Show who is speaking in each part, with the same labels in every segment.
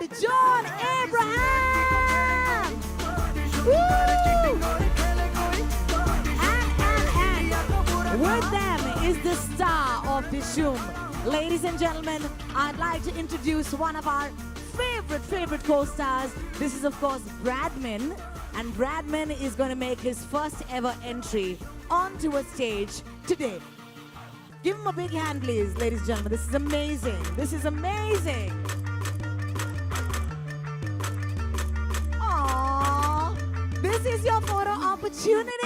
Speaker 1: and John Abraham. Woo! And with them is the star of Dishoom. Ladies and gentlemen, I'd like to introduce one of our favorite co-stars. This is, of course, Bradman. And Bradman is going to make his first ever entry onto a stage today. Give him a big hand, please, ladies and gentlemen. This is amazing. This is amazing. Aww. This is your photo opportunity.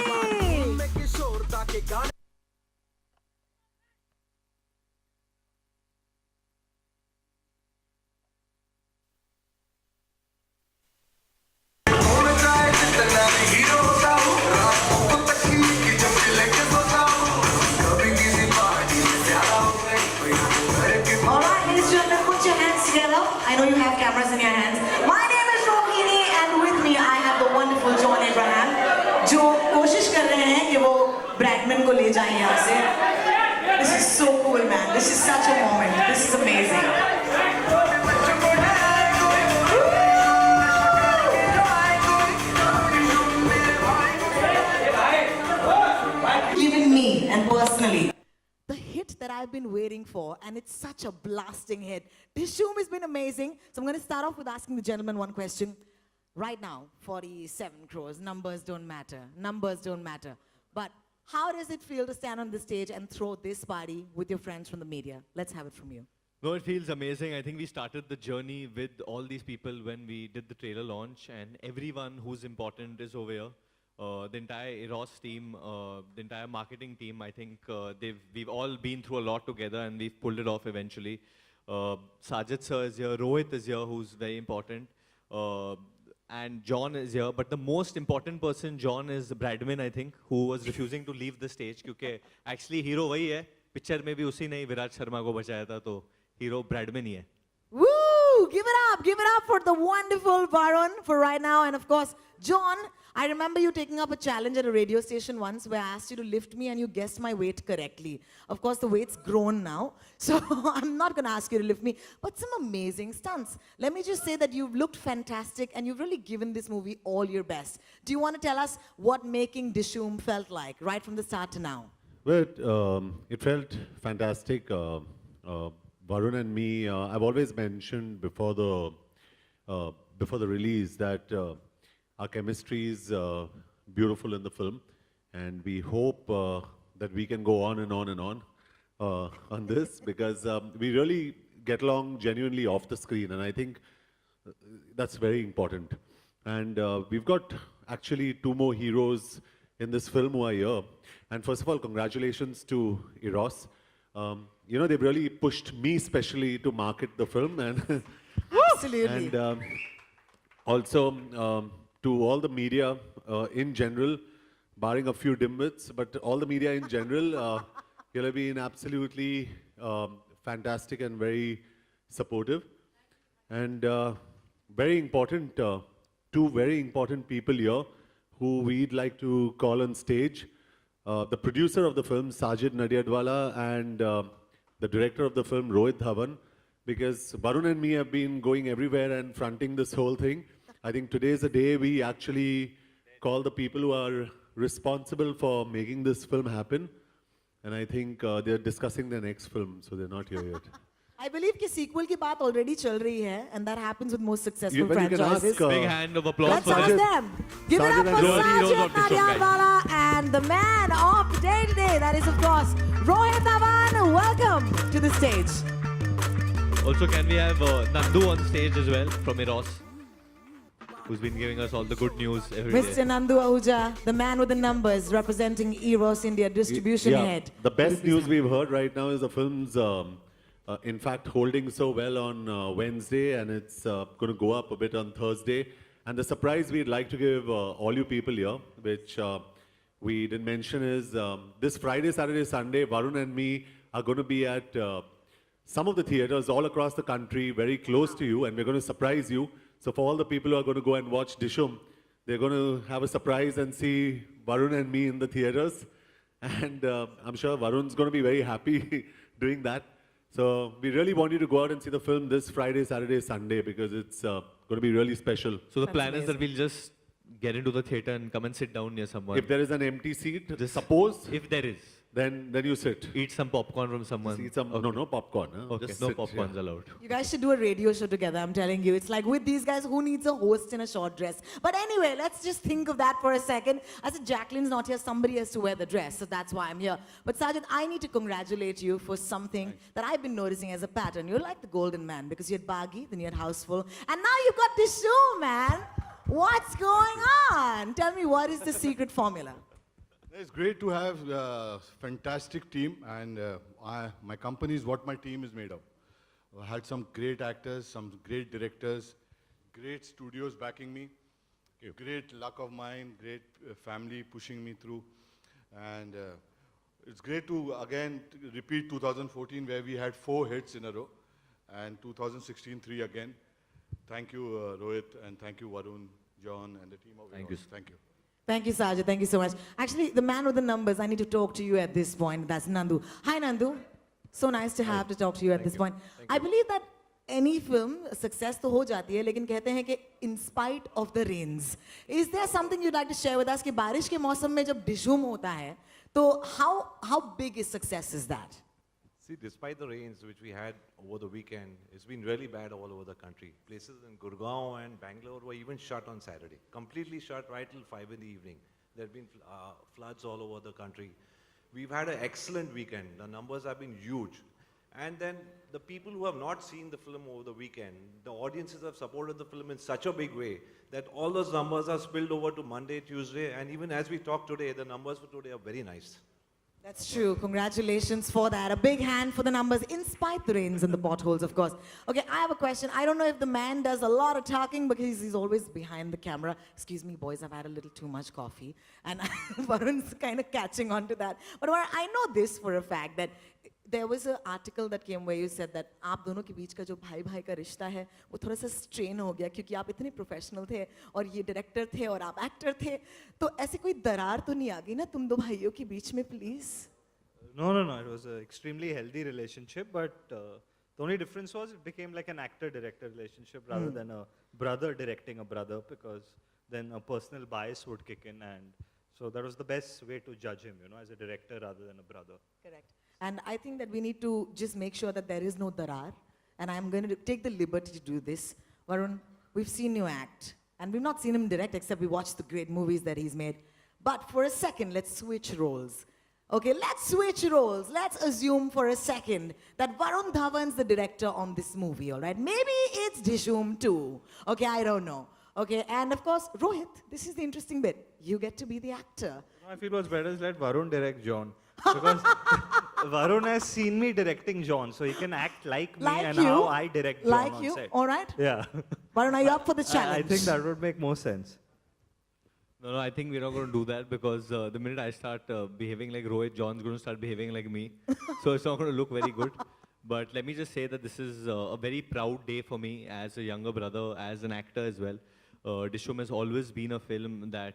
Speaker 2: I know you have cameras in your hands. My name is Rohini and with me I have the wonderful John Abraham जो कोशिश कर रहे हैं कि वो Bradman को ले जाएं यहाँ से. This is so cool, man. This is such a moment. This is amazing. Even me and personally.
Speaker 1: That I've been waiting for, and it's such a blasting hit. Dishoom has been amazing. So I'm going to start off with asking the gentleman one question. Right now, 47 crores, numbers don't matter. Numbers don't matter. But how does it feel to stand on the stage and throw this party with your friends from the media? Let's have it from you.
Speaker 3: No, it feels amazing. I think we started the journey with all these people when we did the trailer launch, and everyone who's important is over here. The entire Eros team, the entire marketing team, I think we've all been through a lot together and we've pulled it off eventually. Sajid sir is here, Rohit is here, who's very important, and John is here. But the most important person, John, is Bradman, I think, who was refusing to leave the stage because actually hero वही है. Picture में भी उसी ने विराट शर्मा को बचाया था, तो hero Bradman ही है.
Speaker 1: Woo! Give it up for the wonderful Varun for right now, and of course, John. I remember you taking up a challenge at a radio station once where I asked you to lift me and you guessed my weight correctly. Of course, the weight's grown now, so I'm not going to ask you to lift me, but some amazing stunts. Let me just say that you've looked fantastic and you've really given this movie all your best. Do you want to tell us what making Dishoom felt like, right from the start to now?
Speaker 4: Well, it felt fantastic. Varun and me, I've always mentioned before the release that our chemistry is beautiful in the film, and we hope that we can go on and on and on this because we really get along genuinely off the screen, and I think that's very important. And we've got actually 2 more heroes in this film who are here. And first of all, congratulations to Eros. You know, they've really pushed me especially to market the film, and
Speaker 1: Absolutely.
Speaker 4: and also. To all the media in general, barring a few dimwits, but all the media in general, you have been absolutely fantastic and very supportive. And very important, 2 very important people here who we'd like to call on stage. The producer of the film, Sajid Nadiadwala, and the director of the film, Rohit Dhawan, because Varun and me have been going everywhere and fronting this whole thing. I think today is the day we actually call the people who are responsible for making this film happen. And I think they're discussing their next film, so they're not here yet.
Speaker 1: I believe कि sequel की बात already चल रही है, and that happens with most successful
Speaker 4: But you can
Speaker 1: franchises.
Speaker 4: ask,
Speaker 3: Big hand of applause
Speaker 1: Let's
Speaker 3: for
Speaker 1: ask
Speaker 3: them.
Speaker 1: them. Give it up
Speaker 4: Sajid
Speaker 1: for
Speaker 4: and
Speaker 3: Heroes
Speaker 1: Sajid
Speaker 3: of Dishoom,
Speaker 1: Nadiadwala and the man of the day today. That is, of course, Rohit Dhawan. Welcome to the stage.
Speaker 3: Also, can we have Nandu on stage as well from Eros, who's been giving us all the good news every day.
Speaker 1: Mr. Nandu Ahuja, the man with the numbers, representing Eros India distribution head.
Speaker 4: The best news we've heard right now is the film's, in fact, holding so well on Wednesday, and it's going to go up a bit on Thursday. And the surprise we'd like to give all you people here, which we didn't mention, is this Friday, Saturday, Sunday, Varun and me are going to be at some of the theaters all across the country, very close to you, and we're going to surprise you. So for all the people who are going to go and watch Dishoom, they're going to have a surprise and see Varun and me in the theaters. And I'm sure Varun's going to be very happy doing that. So we really want you to go out and see the film this Friday, Saturday, Sunday because it's going to be really special.
Speaker 3: So the
Speaker 1: That's
Speaker 3: plan is that
Speaker 1: amazing.
Speaker 3: we'll just get into the theater and come and sit down near someone.
Speaker 4: If there is an empty seat,
Speaker 3: Just-
Speaker 4: suppose,
Speaker 3: If there is,
Speaker 4: then you sit.
Speaker 3: eat some popcorn from someone.
Speaker 4: See some,
Speaker 3: Okay.
Speaker 4: no popcorn. Huh?
Speaker 3: Okay,
Speaker 4: Just
Speaker 3: no
Speaker 4: sit,
Speaker 3: popcorns
Speaker 4: yeah.
Speaker 3: allowed.
Speaker 1: You guys should do a radio show together, I'm telling you. It's like with these guys, who needs a host in a short dress? But anyway, let's just think of that for a second. I said, Jacqueline's not here, somebody has to wear the dress, so that's why I'm here. But Sajid, I need to congratulate you for something that I've been noticing as a pattern. You're like the golden man because you had Baggy, then you had Houseful, and now you've got Dishoom, man. What's going on? Tell me, what is the secret formula?
Speaker 5: It's great to have a fantastic team, and my company is what my team is made of. I had some great actors, some great directors, great studios backing me, great luck of mine, great family pushing me through, and it's great to again repeat 2014 where we had 4 hits in a row, and 2016 3 again. Thank you, Rohit, and thank you, Varun, John, and the team of
Speaker 3: Thank
Speaker 5: Eros.
Speaker 3: you.
Speaker 5: Thank you.
Speaker 1: Thank you, Sajid. Thank you so much. Actually, the man with the numbers, I need to talk to you at this point. That's Nandu. Hi, Nandu. So nice to have to talk to you at this point. I believe that any film, success to ho jati hai, lekin kehte hain ki in spite of the rains. Is there something you'd like to share with us कि बारिश के मौसम में जब Dishoom होता है, तो how big is success is that?
Speaker 6: See, despite the rains which we had over the weekend, it's been really bad all over the country. Places in Gurgaon and Bangalore were even shut on Saturday. Completely shut right till 5 in the evening. There have been floods all over the country. We've had an excellent weekend. The numbers have been huge. And then the people who have not seen the film over the weekend, the audiences have supported the film in such a big way that all those numbers are spilled over to Monday, Tuesday, and even as we talk today, the numbers for today are very nice.
Speaker 1: That's true. Congratulations for that. A big hand for the numbers, in spite the rains and the potholes, of course. Okay, I have a question. I don't know if the man does a lot of talking because he's always behind the camera. Excuse me, boys, I've had a little too much coffee. And Varun's kind of catching on to that. But Varun, I know this for a fact that there was an article that came where you said that आप दोनों के बीच का जो भाई भाई का रिश्ता है वो थोड़ा सा स्ट्रेन हो गया क्योंकि आप इतने प्रोफेशनल थे और ये डायरेक्टर थे और आप एक्टर थे तो ऐसे कोई दरार तो नहीं आ गई ना तुम दो भाइयों के बीच में please
Speaker 7: No. It was an extremely healthy relationship, but the only difference was it became like an actor-director relationship rather than a brother directing a brother, because then a personal bias would kick in, and so that was the best way to judge him, as a director rather than a brother.
Speaker 1: Correct. And I think that we need to just make sure that there is no darar. And I'm going to take the liberty to do this. Varun, we've seen you act. And we've not seen him direct except we watched the great movies that he's made. But for a second, let's switch roles. Okay, let's switch roles. Let's assume for a second that Varun Dhawan's the director on this movie, all right? Maybe it's Dishoom too. Okay, I don't know. Okay, and of course, Rohit, this is the interesting bit. You get to be the actor.
Speaker 7: I feel what's better is let Varun direct John, because Varun has seen me directing John, so he can act like me
Speaker 1: Like
Speaker 7: and
Speaker 1: you.
Speaker 7: how I direct John
Speaker 1: Like
Speaker 7: on
Speaker 1: you,
Speaker 7: set.
Speaker 1: all right?
Speaker 7: Yeah.
Speaker 1: Varun, are you up for the
Speaker 7: I
Speaker 1: challenge?
Speaker 7: think that would make more sense.
Speaker 3: No, I think we're not going to do that because the minute I start behaving like Rohit, John's going to start behaving like me. So it's not going to look very good. But let me just say that this is a very proud day for me as a younger brother, as an actor as well. Dishoom has always been a film that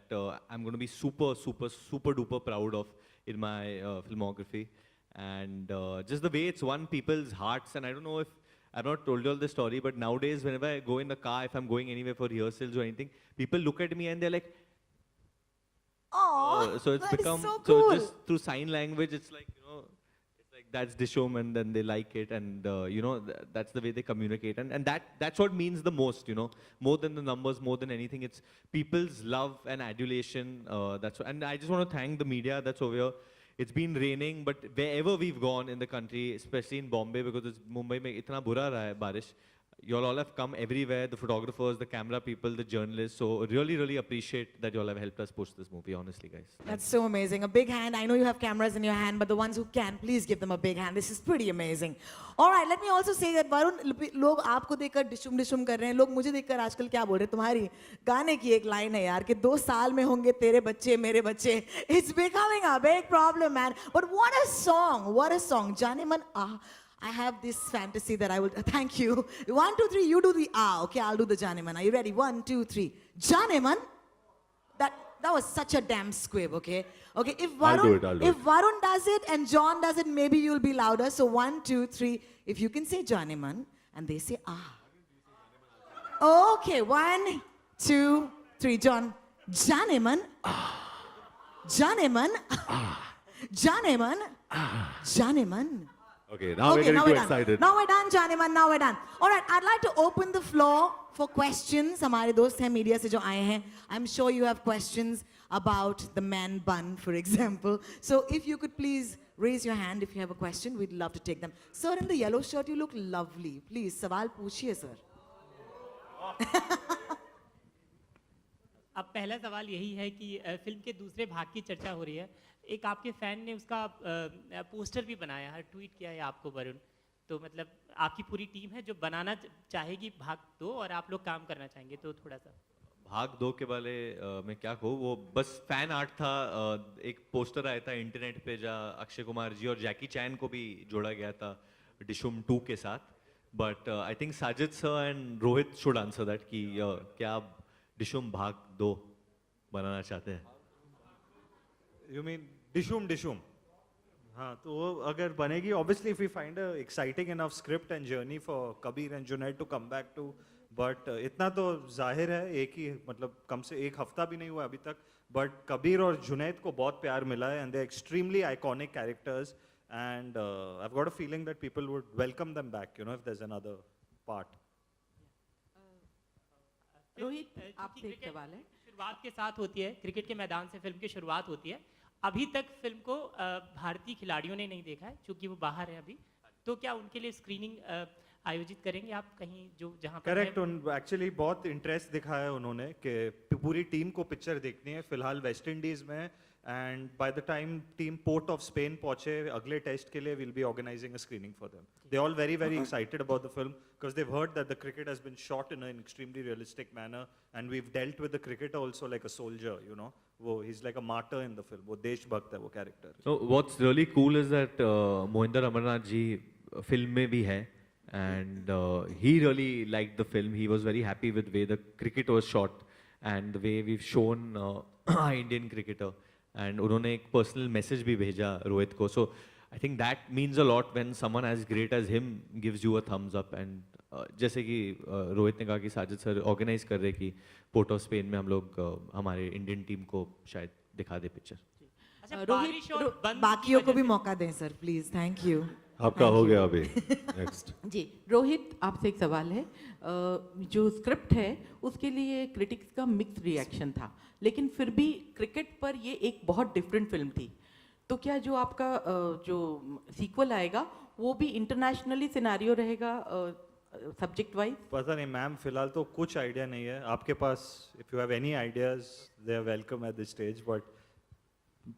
Speaker 3: I'm going to be super duper proud of in my filmography. And just the way it's won people's hearts. And I don't know if I've not told you all this story, but nowadays whenever I go in the car, if I'm going anywhere for rehearsals or anything, people look at me and they're like,
Speaker 1: Oh,
Speaker 3: so it's
Speaker 1: that is
Speaker 3: become
Speaker 1: so cool.
Speaker 3: just through sign language. It's like it's like that's Dishoom, and then they like it, and that's the way they communicate, and that's what means the most. More than the numbers, more than anything, it's people's love and adulation. And I just want to thank the media that's over here. It's been raining, but wherever we've gone in the country, especially in Bombay, because it's Mumbai mein itna bura raha hai barish. You all have come everywhere, the photographers, the camera people, the journalists. So really appreciate that you all have helped us push this movie, honestly, guys.
Speaker 1: That's so amazing. A big hand. I know you have cameras in your hand, but the ones who can, please give them a big hand. This is pretty amazing. All right, let me also say that Varun, लोग आपको देखकर डिशुम कर रहे हैं. लोग मुझे देखकर आजकल क्या बोल रहे हैं? तुम्हारी गाने की एक लाइन है यार कि 2 साल में होंगे तेरे बच्चे मेरे बच्चे. It's becoming a big problem, man. But what a song! What a song! जाने मन I have this fantasy that I will. Thank you. 1, 2, 3. You do the okay, I'll do the Janeman. Are you ready? 1, 2, 3. Janeman. That was such a damn squib, okay? Okay, if
Speaker 4: I'll do
Speaker 1: Varun,
Speaker 4: it, I'll do
Speaker 1: if
Speaker 4: it.
Speaker 1: Varun does it and John does it, maybe you'll be louder. So 1, 2, 3. If you can say Janeman and they say ah. Okay, 1, 2, 3. John, Janeman. Janeman. Janeman. Janeman.
Speaker 4: Okay, now we're getting
Speaker 1: now
Speaker 4: too
Speaker 1: we're done.
Speaker 4: excited.
Speaker 1: Now we're done, Janeman. Now we're done. All right, I'd like to open the floor for questions. हमारे दोस्त हैं media से जो आए हैं. I'm sure you have questions about the man bun, for example. So if you could please raise your hand if you have a question, we'd love to take them. Sir, in the yellow shirt, you look lovely. Please, सवाल पूछिए, sir.
Speaker 8: अब पहला सवाल यही है कि film के दूसरे भाग की चर्चा हो रही है. एक आपके फैन ने उसका पोस्टर भी बनाया है, ट्वीट किया है आपको वरुण. तो मतलब आपकी पूरी टीम है जो बनाना चाहेगी भाग 2 और आप लोग काम करना चाहेंगे, तो थोड़ा सा
Speaker 3: भाग 2 के बारे में क्या कहूँ, वो बस फैन आर्ट था. एक पोस्टर आया था इंटरनेट पे जहाँ अक्षय कुमार जी और जैकी चैन को भी जोड़ा गया था डिशूम 2 के साथ. But I think Sajid sir and Rohit should answer that कि क्या आप डिशूम भाग 2 बनाना चाहते हैं.
Speaker 7: You mean Dishoom? हाँ, तो वो अगर बनेगी, obviously if we find a exciting enough script and journey for Kabir and Junaid to come back to, but इतना तो जाहिर है, एक ही मतलब कम से एक हफ्ता भी नहीं हुआ अभी तक, but कबीर और जुनैद को बहुत प्यार मिला है and they're extremely iconic characters and I've got a feeling that people would welcome them back, you know, if there's another part.
Speaker 9: Rohit, आपसे एक सवाल है.
Speaker 8: शुरुआत के साथ होती है, क्रिकेट के मैदान से फिल्म की शुरुआत होती है. अभी तक फिल्म को भारतीय खिलाड़ियों ने नहीं देखा है क्योंकि वो बाहर है अभी, तो क्या उनके लिए स्क्रीनिंग आयोजित करेंगे आप कहीं जो जहाँ पर
Speaker 7: करेक्ट. एक्चुअली बहुत इंटरेस्ट दिखाया है उन्होंने कि पूरी टीम को पिक्चर देखनी है. फिलहाल वेस्ट इंडीज में and by the time team Port of Spain पहुंचे अगले टेस्ट के लिए will be organising a screening for them. They all very excited about the film because they've heard that the cricket has been shot in an extremely realistic manner and we have dealt with the cricketer also like a soldier, you know. वो he is like a martyr in the film. वो देशभक्त है वो character.
Speaker 3: So what's really cool is that Mohinder Amarnath ji film में भी है and he really liked the film. He was very happy with the way the cricket was shot and the way we've shown our Indian cricketer. And उन्होंने एक personal message भी भेजा रोहित को. So I think that means a lot when someone as great as him gives you a thumbs up. And जैसे कि रोहित ने कहा कि साजिद सर ऑर्गेनाइज कर रहे कि पोर्ट ऑफ स्पेन में हम लोग हमारे इंडियन टीम को शायद दिखा दे पिक्चर.
Speaker 8: अच्छा, बारिश और बंद की
Speaker 1: बाकियों को
Speaker 8: वजह
Speaker 1: भी मौका दें सर, प्लीज. Thank you.
Speaker 4: आपका हो गया अभी. नेक्स्ट.
Speaker 9: जी, रोहित, आपसे एक सवाल है. जो स्क्रिप्ट है उसके लिए क्रिटिक्स का मिक्स रिएक्शन था, लेकिन फिर भी क्रिकेट पर ये एक बहुत डिफरेंट फिल्म थी. तो क्या जो आपका जो सीक्वल आएगा वो भी इंटरनेशनली सिनेरियो रहेगा सब्जेक्ट वाइज?
Speaker 7: पता नहीं मैम, फिलहाल तो कुछ आइडिया नहीं है. आपके पास if you have any ideas they are welcome at this stage, but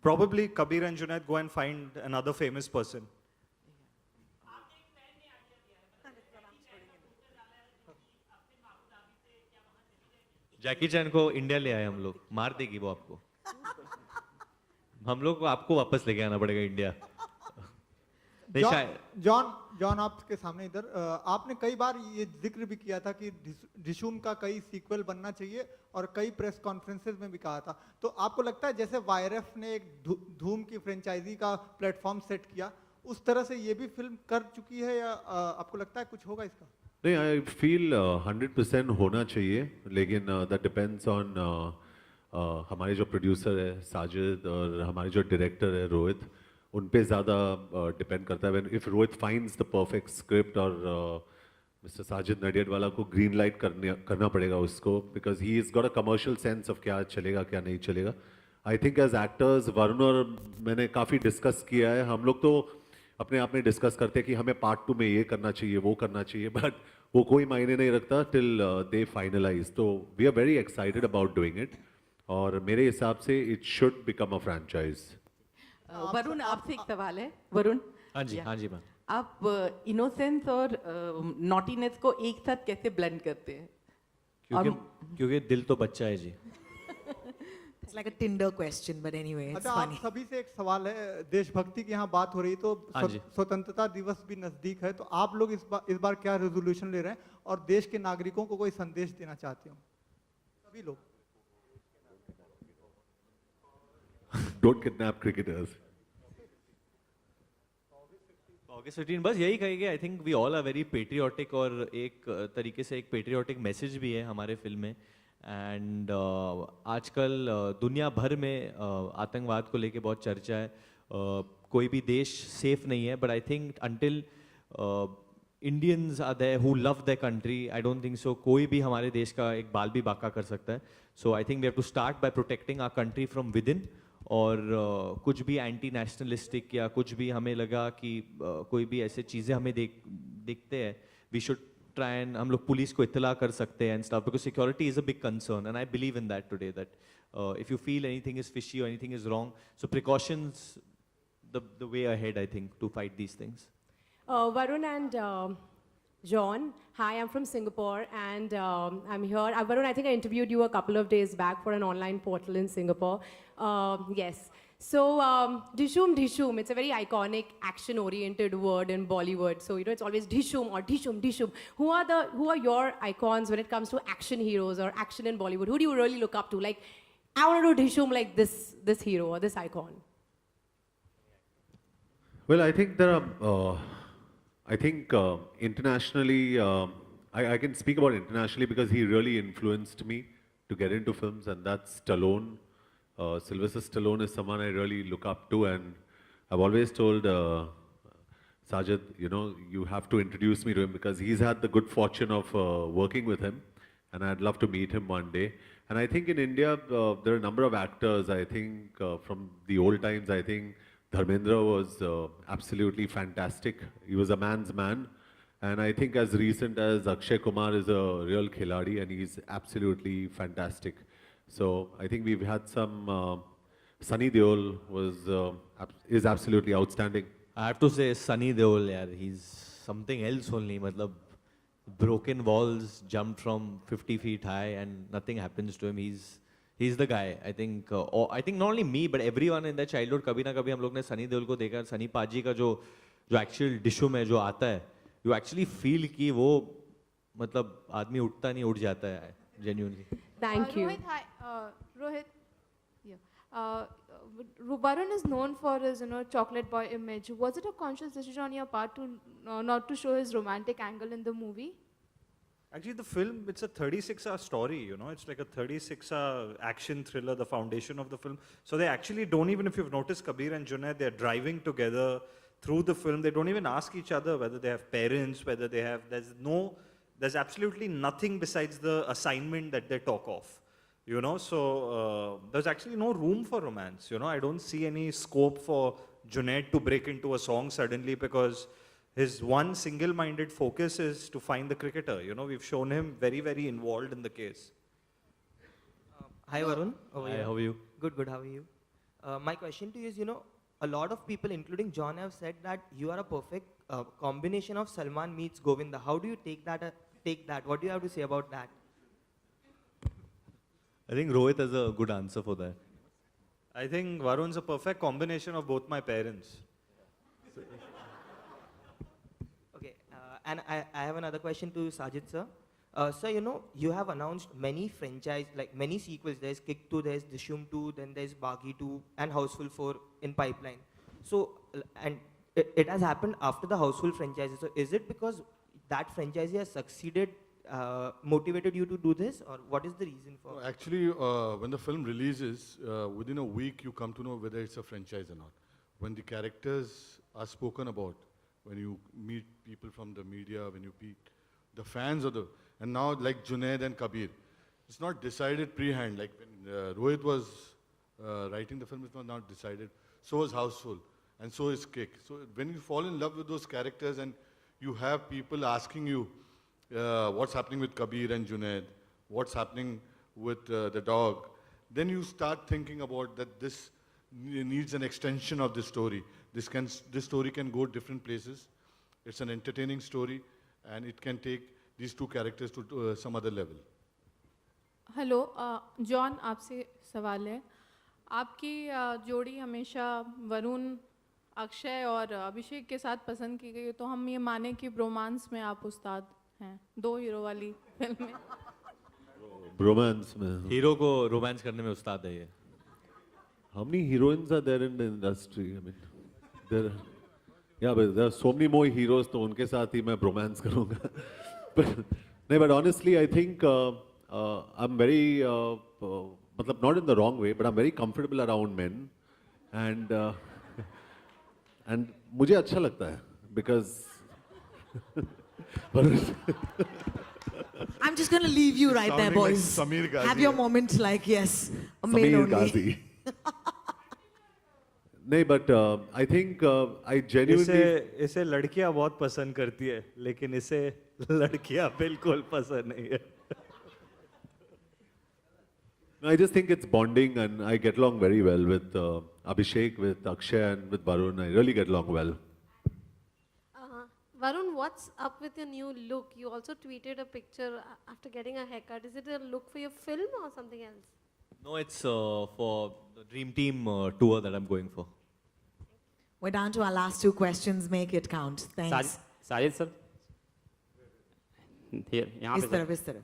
Speaker 7: probably Kabir and Junaid go and find another famous person.
Speaker 3: जैकी चैन को इंडिया ले आए हम लोग, मार देगी वो आपको. हम लोग को आपको वापस लेके आना पड़ेगा इंडिया. नहीं शायद
Speaker 10: जॉन आपके सामने इधर आपने कई बार ये जिक्र भी किया था कि डिशूम का कई सीक्वल बनना चाहिए और कई प्रेस कॉन्फ्रेंसेस में भी कहा था. तो आपको लगता है जैसे वायरफ ने एक धूम की फ्रेंचाइजी का प्लेटफॉर्म सेट किया, उस तरह से ये भी फिल्म कर चुकी है या आपको लगता है कुछ होगा इसका?
Speaker 4: नहीं, आई फील 100% होना चाहिए, लेकिन दैट डिपेंड्स ऑन हमारे जो प्रोड्यूसर है साजिद और हमारे जो डायरेक्टर है रोहित, उन पे ज़्यादा डिपेंड करता है. If Rohit finds the perfect script और मिस्टर साजिद नडियाडवाला को ग्रीन लाइट करना पड़ेगा उसको, because he is got a commercial sense of क्या चलेगा क्या नहीं चलेगा. I think as actors Varun और मैंने काफ़ी डिस्कस किया है. हम लोग तो अपने आप में डिस्कस करते हैं कि हमें पार्ट 2 में ये करना चाहिए वो करना चाहिए, बट वो कोई मायने नहीं रखता टिल दे फाइनलाइज. तो we are very excited about doing it और मेरे हिसाब से it should become a franchise.
Speaker 9: Varun, आपसे एक सवाल है. वरुण,
Speaker 3: हाँ जी मैम.
Speaker 9: आप इनोसेंस और नॉटीनेस को एक साथ कैसे ब्लेंड करते हैं?
Speaker 3: क्योंकि दिल तो बच्चा है जी.
Speaker 1: It's like a Tinder question, but anyway, it's
Speaker 10: अच्छा,
Speaker 1: funny.
Speaker 10: आप सभी से एक सवाल है. देशभक्ति की यहाँ बात हो रही तो
Speaker 3: हाँ जी.
Speaker 10: स्वतंत्रता दिवस भी नजदीक है, तो आप लोग इस बार क्या रेजोल्यूशन ले रहे हैं और देश के नागरिकों को कोई संदेश देना चाहते हो? सभी लोग
Speaker 4: don't kidnap cricketers.
Speaker 3: August 15 बस यही कहेंगे. I think we all are very patriotic और एक तरीके से एक पेट्रियाटिक मैसेज भी है हमारे फिल्म में. एंड आजकल दुनिया भर में आतंकवाद को लेके बहुत चर्चा है. कोई भी देश सेफ नहीं है. But I think until Indians are there who love their country, I don't think so कोई भी हमारे देश का एक बाल भी बाका कर सकता है. So I think we have to start by protecting our country from within. और कुछ भी एंटी नेशनलिस्टिक या कुछ भी हमें लगा कि कोई भी ऐसे चीज़ें हमें दिखते हैं, वी शुड ट्राई एंड हम लोग पुलिस को इत्तला कर सकते हैं and stuff, because security is a big concern and I believe in that today, that if you feel anything is fishy or anything is wrong, so precautions the way ahead, I think, to fight these things.
Speaker 11: Varun and John, hi, I'm from Singapore and I'm here. Varun, I think I interviewed you a couple of days back for an online portal in Singapore. Yes. So, Dishoom, it's a very iconic action-oriented word in Bollywood. So, it's always Dishoom or Dishoom. Who are your icons when it comes to action heroes or action in Bollywood? Who do you really look up to? Like, I want to do Dishoom like this hero or this icon.
Speaker 4: Well, I think there are, internationally, I can speak about internationally because he really influenced me to get into films, and that's Stallone. Sylvester Stallone is someone I really look up to, and I've always told Sajid, you have to introduce me to him because he's had the good fortune of working with him, and I'd love to meet him one day. And I think in India, there are a number of actors, I think, from the old times, I think, Dharmendra was absolutely fantastic. He was a man's man. And I think as recent as Akshay Kumar is a real khiladi and he's absolutely fantastic. So I think we've had some, Sunny Deol is absolutely outstanding.
Speaker 3: I have to say Sunny Deol, yaar, he's something else only. Matlab, broken walls, jumped from 50 feet high and nothing happens to him. He's the guy. I think not only me but everyone in their childhood, कभी ना कभी हम लोग ने सनी देओल को देखा. सनी पाजी का जो एक्चुअल डिशूम है जो आता है, you actually feel कि वो मतलब आदमी उठता नहीं उठ जाता है genuinely.
Speaker 11: Thank you.
Speaker 12: Rohit, hi. Rohit, yeah. Varun is known for his, chocolate boy image. Was it a conscious decision on your part to not to show his romantic angle in the movie?
Speaker 7: Actually, the film, it's a 36-hour story, It's like a 36-hour action thriller, the foundation of the film. So they actually don't even, if you've noticed Kabir and Junaid, they're driving together through the film. They don't even ask each other whether they have parents, whether they have, there's absolutely nothing besides the assignment that they talk of, So there's actually no room for romance, I don't see any scope for Junaid to break into a song suddenly because his one single-minded focus is to find the cricketer. We've shown him very, very involved in the case.
Speaker 13: Hi, Varun.
Speaker 3: Hi, how are you?
Speaker 13: Good, how are you? My question to you is, a lot of people, including John, have said that you are a perfect combination of Salman meets Govinda. How do you take that? What do you have to say about that?
Speaker 3: I think Rohit has a good answer for that.
Speaker 7: I think Varun's a perfect combination of both my parents.
Speaker 13: And I have another question to Sajid sir. Sir, you have announced many franchise, like many sequels. There's Kick 2, there's Dishoom 2, then there's Baghi 2 and Houseful 4 in pipeline. So, and it has happened after the Houseful franchise. So is it because that franchise has succeeded, motivated you to do this, or what is the reason for?
Speaker 5: Actually, when the film releases, within a week you come to know whether it's a franchise or not. When the characters are spoken about, when you meet people from the media, when you meet the fans of and now like Junaid and Kabir, it's not decided pre-hand. Like when Rohit was writing the film, it was not decided. So was Houseful, and so is Kick. So when you fall in love with those characters and you have people asking you what's happening with Kabir and Junaid, what's happening with the dog, then you start thinking about that this needs an extension of this story. This story can go different places. It's an entertaining story, and it can take these two characters to some other level.
Speaker 12: Hello John, आपसे सवाल है. आपकी जोड़ी हमेशा वरुण, अक्षय और अभिषेक के साथ पसंद की गई है, तो हम ये माने कि ब्रोमांस में आप उस्ताद हैं, 2 हीरो वाली फिल्म में.
Speaker 4: ब्रोमांस में
Speaker 3: हीरो को रोमांस करने में उस्ताद है ये.
Speaker 4: How many heroines are there in the industry? I mean, there. Yeah, but there are so many more heroes. तो उनके साथ ही मैं bromance करूँगा. But honestly, I think I'm very, मतलब not in the wrong way, but I'm very comfortable around men, and and मुझे अच्छा लगता है because.
Speaker 1: I'm just going to leave you right there,
Speaker 5: Sounding like
Speaker 1: boys.
Speaker 5: Sameer Ghazi,
Speaker 1: Have your
Speaker 5: yeah.
Speaker 1: moment like, yes, a male
Speaker 4: Sameer
Speaker 1: only.
Speaker 4: Ghazi. नहीं, but I think I genuinely.
Speaker 7: इसे लड़कियां बहुत पसंद करती है, लेकिन इसे लड़कियां बिल्कुल पसंद नहीं है.
Speaker 4: I just think it's bonding, and I get along very well with Abhishek, with Akshay, and with Varun. I really get along well.
Speaker 14: Varun, what's up with your new look? You also tweeted a picture after getting a haircut. Is it a look for your film or something else?
Speaker 3: No, it's for the Dream Team tour that I'm going for.
Speaker 1: We're down to our last two questions. Make it count. Thanks.
Speaker 15: Sajid sir, यहाँ
Speaker 1: इस
Speaker 15: पे
Speaker 1: तरफ, इस तरफ.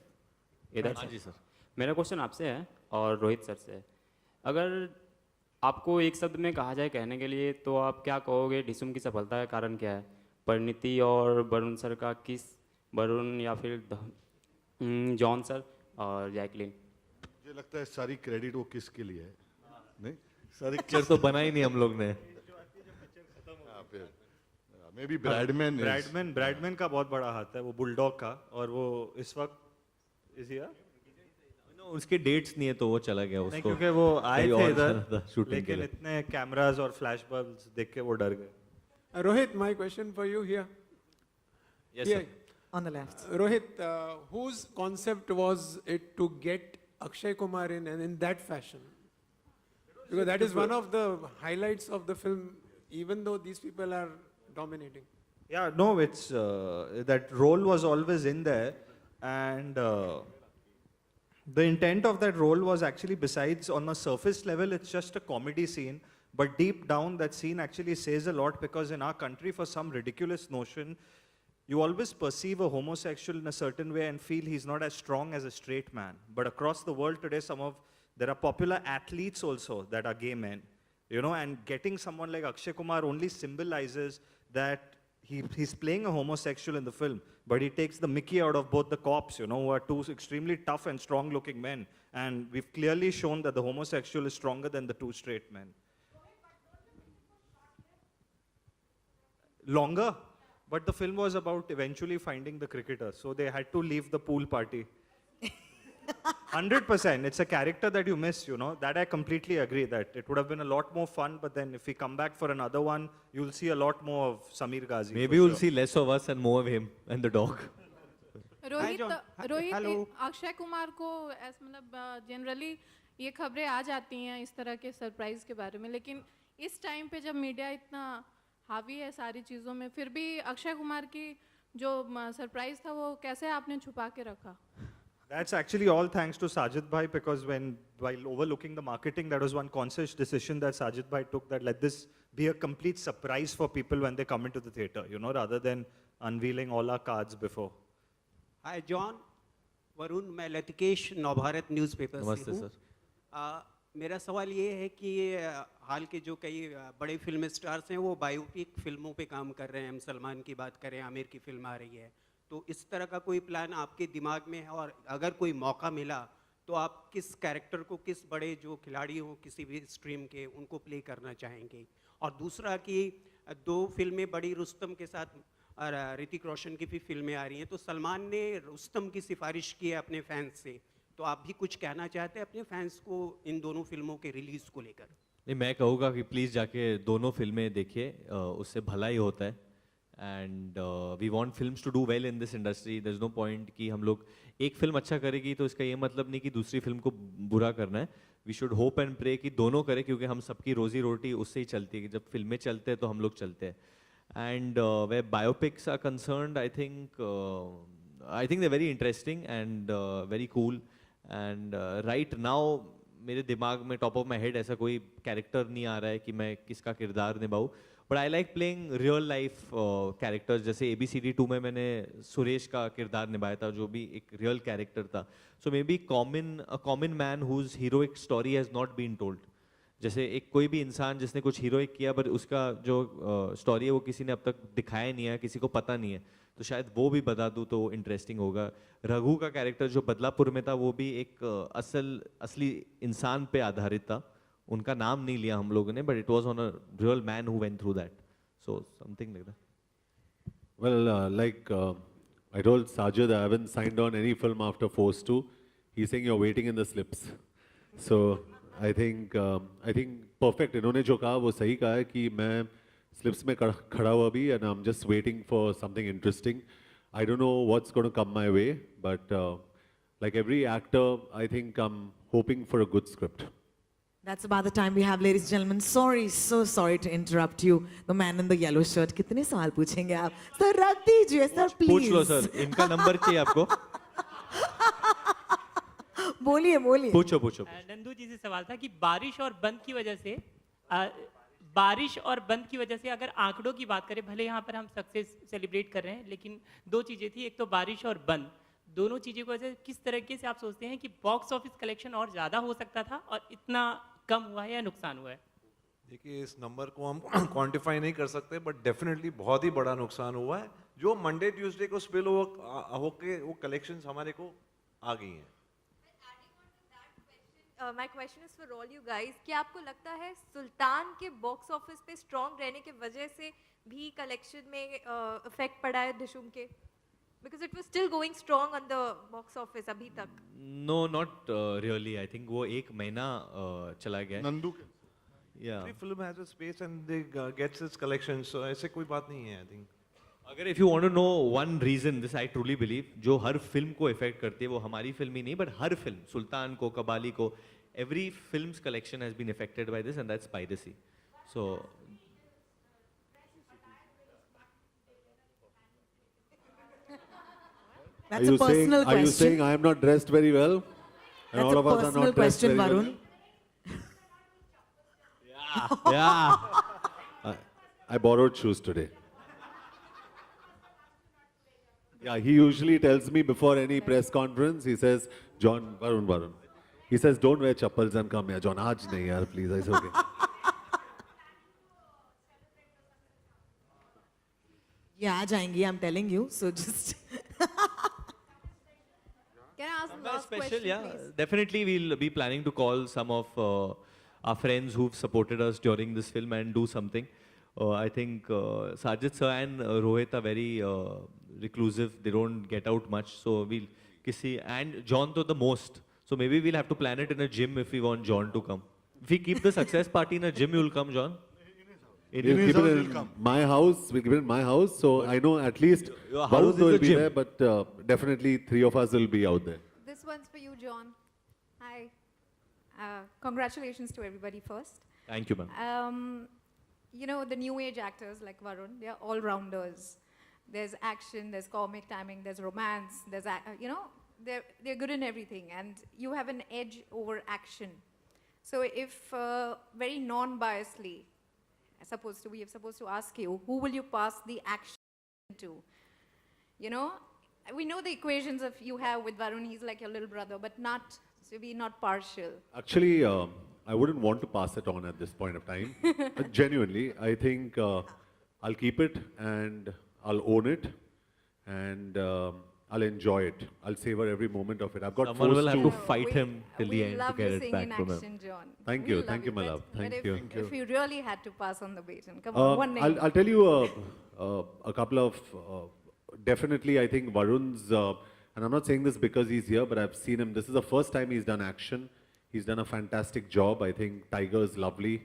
Speaker 15: इधर
Speaker 3: हाँ जी sir.
Speaker 15: मेरा question आपसे है और रोहित सर से है. अगर आपको एक शब्द में कहा जाए कहने के लिए, तो आप क्या कहोगे? डिसूम की सफलता का कारण क्या है? परिणीति और वरुण सर का किस, वरुण या फिर जॉन सर और जैकलिन?
Speaker 5: मुझे लगता है सारी क्रेडिट वो किसके लिए है, नहीं? सारी
Speaker 3: पिक्चर तो बना ही नहीं हम लोग ने.
Speaker 5: मे बी
Speaker 7: ब्रैडमैन का बहुत बड़ा हाथ है, वो बुलडॉग का, और वो इस वक्त इसी
Speaker 3: उसके डेट्स नहीं है तो वो चला गया उसको.
Speaker 7: क्योंकि वो आए थे इधर,
Speaker 3: शूटिंग के
Speaker 7: लेकिन
Speaker 3: लिए.
Speaker 7: इतने कैमरास और फ्लैश बल्ब्स देख के वो डर गए.
Speaker 16: Rohit, my question for you here.
Speaker 3: Yes,
Speaker 16: Here.
Speaker 3: sir.
Speaker 1: On the left.
Speaker 16: Rohit, whose concept was it to get Akshay Kumar in, and in that fashion? Because that is one of the highlights of the film, even though these people are dominating.
Speaker 7: Yeah, no, it's that role was always in there, and the intent of that role was actually, besides on a surface level, it's just a comedy scene, but deep down that scene actually says a lot, because in our country, for some ridiculous notion, you always perceive a homosexual in a certain way and feel he's not as strong as a straight man. But across the world today, there are popular athletes also that are gay men, you know, and getting someone like Akshay Kumar only symbolizes that he's playing a homosexual in the film, but he takes the mickey out of both the cops, you know, who are two extremely tough and strong-looking men. And we've clearly shown that the homosexual is stronger than the two straight men. Longer, but the film was about eventually finding the cricketer, so they had to leave the pool party. 100%, it's a character that you miss, you know, that I completely agree, that it would have been a lot more fun, but then if we come back for another one, you'll see a lot more of Sameer Ghazi.
Speaker 3: Maybe you'll see less of us and more of him and the dog.
Speaker 12: Rohit, Akshay Kumar को मतलब generally ये खबरें आ जाती हैं इस तरह के surprise के बारे में, लेकिन इस टाइम पे जब मीडिया इतना हावी है सारी चीज़ों में, फिर भी अक्षय कुमार की जो सरप्राइज था वो कैसे आपने छुपा के रखा?
Speaker 7: That's actually all thanks to Sajid Bhai, because while overlooking the marketing, that was one conscious decision that Sajid Bhai took, that let this be a complete surprise for people when they come into the theater, you know, rather than unveiling all our cards before.
Speaker 17: Hi, John. Varun, मैं लतिकेश Navbharat newspaper से हूँ. मेरा सवाल ये है कि हाल के जो कई बड़े फिल्म स्टार्स हैं वो बायोपिक फिल्मों पे काम कर रहे हैं. हम सलमान की बात करें, आमिर की फिल्म आ रही है, तो इस तरह का कोई प्लान आपके दिमाग में है? और अगर कोई मौका मिला तो आप किस कैरेक्टर को, किस बड़े जो खिलाड़ी हो किसी भी स्ट्रीम के, उनको प्ले करना चाहेंगे? और दूसरा कि 2 फिल्में बड़ी रुस्तम के साथ ऋतिक रोशन की भी फिल्में आ रही हैं, तो सलमान ने रुस्तम की सिफारिश की है अपने फैंस से, तो आप भी कुछ कहना चाहते हैं अपने फैंस को इन दोनों फिल्मों के रिलीज़ को लेकर?
Speaker 3: नहीं, मैं कहूँगा कि प्लीज़ जाके दोनों फिल्में देखिए, उससे भला ही होता है. And we want films to do well in this industry. There is no point कि हम लोग एक फिल्म अच्छा करेगी तो इसका ये मतलब नहीं कि दूसरी फिल्म को बुरा करना है. We should hope and pray कि दोनों करें, क्योंकि हम सबकी रोजी रोटी उससे ही चलती है कि जब फिल्में चलते हैं तो हम लोग चलते हैं. And way biopics are concerned, I think they very interesting and very cool. And right now मेरे दिमाग में टॉप ऑफ माई हेड ऐसा कोई कैरेक्टर नहीं आ रहा है कि मैं किसका किरदार निभाऊँ. But I like playing real life characters. जैसे ABCD 2 में मैंने सुरेश का किरदार निभाया था, जो भी एक रियल कैरेक्टर था. So maybe common man whose heroic story has not been told. जैसे एक कोई भी इंसान जिसने कुछ हीरोइक किया पर उसका जो स्टोरी है वो किसी ने अब तक दिखाया नहीं है, किसी को पता नहीं है, तो शायद वो भी बता दूँ तो इंटरेस्टिंग होगा। रघु का कैरेक्टर जो बदलापुर में था वो भी एक असली इंसान पे आधारित था। उनका नाम नहीं लिया हम लोगों ने, but it was on a real man who went through that, so something like that.
Speaker 4: Well, I told Sajid I haven't signed on any film after Force 2. He's saying you're waiting in the slips. So I think perfect. इन्होंने जो कहा वो सही कहा है कि मैं slips में खड़ा हुआ भी, and I'm just waiting for something interesting. I don't know what's going to come my way, but like every actor, I think I'm hoping for a good script.
Speaker 1: That's about the time we have, ladies and gentlemen. Sorry, so sorry to interrupt you. The man in the yellow shirt. कितने सवाल पूछेंगे आप? Sir, रख दीजिए, sir, please.
Speaker 3: पूछ लो sir, इनका number चाहिए आपको।
Speaker 1: बोलिए, बोलिए।
Speaker 3: पूछो।
Speaker 8: नंदू जी से सवाल था कि बारिश और बंद की वजह से अगर आंकड़ों की बात करें, भले यहाँ पर हम सक्सेस सेलिब्रेट कर रहे हैं, लेकिन दो चीजें थी, एक तो बारिश और बंद, दोनों चीज़ों की वजह से किस तरीके से आप सोचते हैं कि बॉक्स ऑफिस कलेक्शन और ज़्यादा हो सकता था और इतना कम हुआ है या नुकसान हुआ है?
Speaker 6: देखिए, इस नंबर को हम क्वांटिफाई नहीं कर सकते, बट डेफिनेटली बहुत ही बड़ा नुकसान हुआ है। जो मंडे ट्यूसडे को स्पिल होके वो कलेक्शंस हमारे को आ गई हैं।
Speaker 14: My question is for all you guys. क्या आपको लगता है सुल्तान के बॉक्स ऑफिस पे स्ट्रॉन्ग रहने के वजह से भी कलेक्शन में इफेक्ट पड़ा है डिशूम के? Because it was still going strong on the box office अभी तक.
Speaker 3: No, not really. I think वो एक महीना चला गया।
Speaker 5: नंदू के।
Speaker 3: Yeah.
Speaker 6: Every film has a space and they gets its collection, so ऐसे कोई बात नहीं है, I think.
Speaker 3: अगर if you want to know one reason, this I truly believe, जो हर फिल्म को इफेक्ट करती है वो हमारी फिल्म ही नहीं, but हर फिल्म, सुल्तान को, कबाली को, every film's collection has been affected by this, and that's piracy. So
Speaker 1: That's a personal question.
Speaker 4: Are you saying I am not dressed very well? And
Speaker 1: That's
Speaker 4: all
Speaker 1: a
Speaker 4: of us are
Speaker 1: personal
Speaker 4: not dressed
Speaker 1: question,
Speaker 4: very
Speaker 1: Varun.
Speaker 4: well? Yeah. I borrowed shoes today. Yeah, he usually tells me before any press conference, he says, John, Varun. He says, don't wear chappals and come here. John, aaj nahi yaar, please. It's okay.
Speaker 1: Yeah, जाएंगी, I'm telling you. So just.
Speaker 14: Can I ask the last
Speaker 3: special,
Speaker 14: question,
Speaker 3: yeah.
Speaker 14: please?
Speaker 3: Definitely, we'll be planning to call some of our friends who've supported us during this film and do something. I think Sajid sir and Rohit are very reclusive. They don't get out much. So we'll and John to the most. So maybe we'll have to plan it in a gym if we want John to come. If we keep the success party in a gym, you'll come, John?
Speaker 4: We'll keep it in my house. We'll keep it in my house. So I know at least Varun will be there, but definitely 3 of us will be out there.
Speaker 18: This one's for you, John. Hi. Congratulations to everybody first.
Speaker 3: Thank you, ma'am.
Speaker 18: You know, the new age actors like Varun, they're all-rounders. There's action, there's comic timing, there's romance, there's, you know, they're good in everything. And you have an edge over action. So if very non-biasedly, we are supposed to ask you, who will you pass the action to? You know, we know the equations of you have with Varun, he's like your little brother, but not, to be not partial.
Speaker 4: Actually, I wouldn't want to pass it on at this point of time. Genuinely, I think I'll keep it and I'll own it and I'll enjoy it. I'll savor every moment of it. I've got
Speaker 3: Someone will have to
Speaker 4: forced
Speaker 3: fight him till the end to get it back from him.
Speaker 18: Action, John.
Speaker 4: Thank
Speaker 18: We
Speaker 4: you,
Speaker 18: love
Speaker 4: my love.
Speaker 18: But
Speaker 4: Thank you.
Speaker 18: if you really had to pass on the baton, come on, one name.
Speaker 4: I'll tell you a couple of, definitely I think Varun's, and I'm not saying this because he's here, but I've seen him. This is the first time he's done action. He's done a fantastic job. I think Tiger's lovely.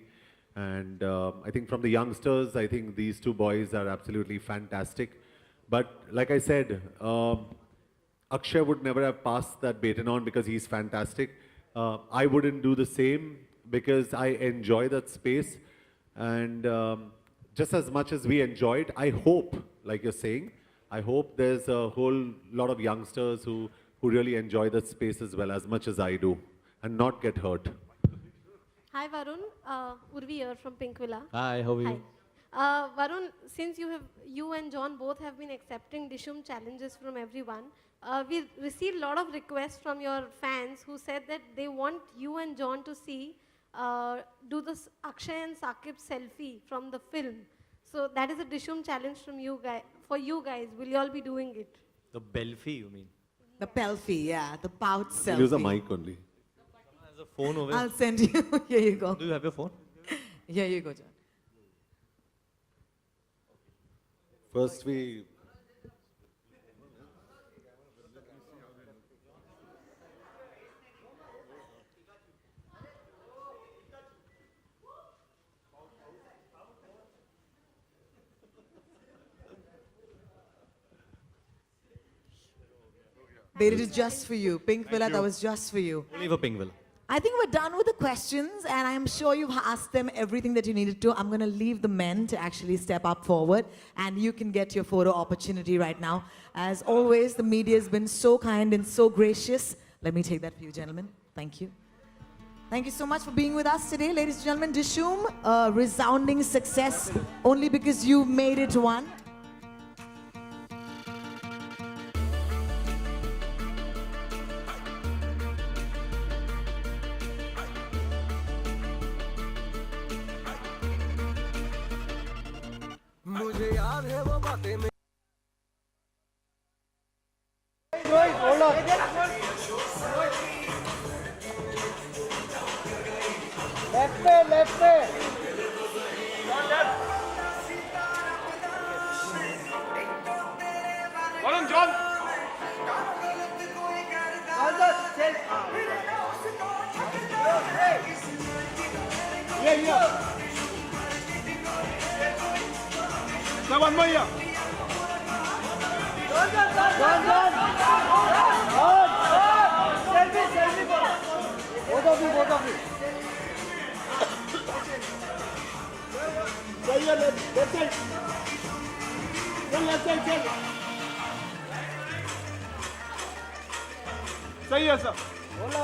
Speaker 4: And I think from the youngsters, I think these two boys are absolutely fantastic. But like I said, Akshay would never have passed that baton on because he's fantastic. I wouldn't do the same because I enjoy that space. And just as much as we enjoy it, I hope, like you're saying, I hope there's a whole lot of youngsters who really enjoy that space as well, as much as I do, and not get hurt.
Speaker 14: Hi Varun, Urvi here from Pink Villa.
Speaker 3: Hi, how are you?
Speaker 14: Hi. Varun, since you and John both have been accepting Dishoom challenges from everyone, we received a lot of requests from your fans who said that they want you and John to see
Speaker 19: do this Akshay and Saqib selfie from the film. So that is a Dishoom challenge from you guys. For you guys, will you all be doing it?
Speaker 3: The Belfie, you mean?
Speaker 1: The pelfie, yeah, the pout selfie.
Speaker 4: Use a mic only.
Speaker 3: There's a phone over
Speaker 1: I'll send you. Here you go.
Speaker 3: Do you have your phone?
Speaker 1: Here you go, John.
Speaker 4: First we...
Speaker 1: They did it just for you. Pink Villa, that was just for you.
Speaker 3: Only for Pink Villa.
Speaker 1: I think we're done with the questions, and I'm sure you've asked them everything that you needed to. I'm going to leave the men to actually step up forward, and you can get your photo opportunity right now. As always, the media has been so kind and so gracious. Let me take that for you, gentlemen. Thank you. Thank you so much for being with us today, ladies and gentlemen. Dishoom, a resounding success only because you made it one.
Speaker 20: मुझे याद है वो बातें में
Speaker 10: hold on. Left पे.
Speaker 20: Varun, John. Yeah. One more here. Selfie. Both of you. Left side. Left side. सही है sir बोला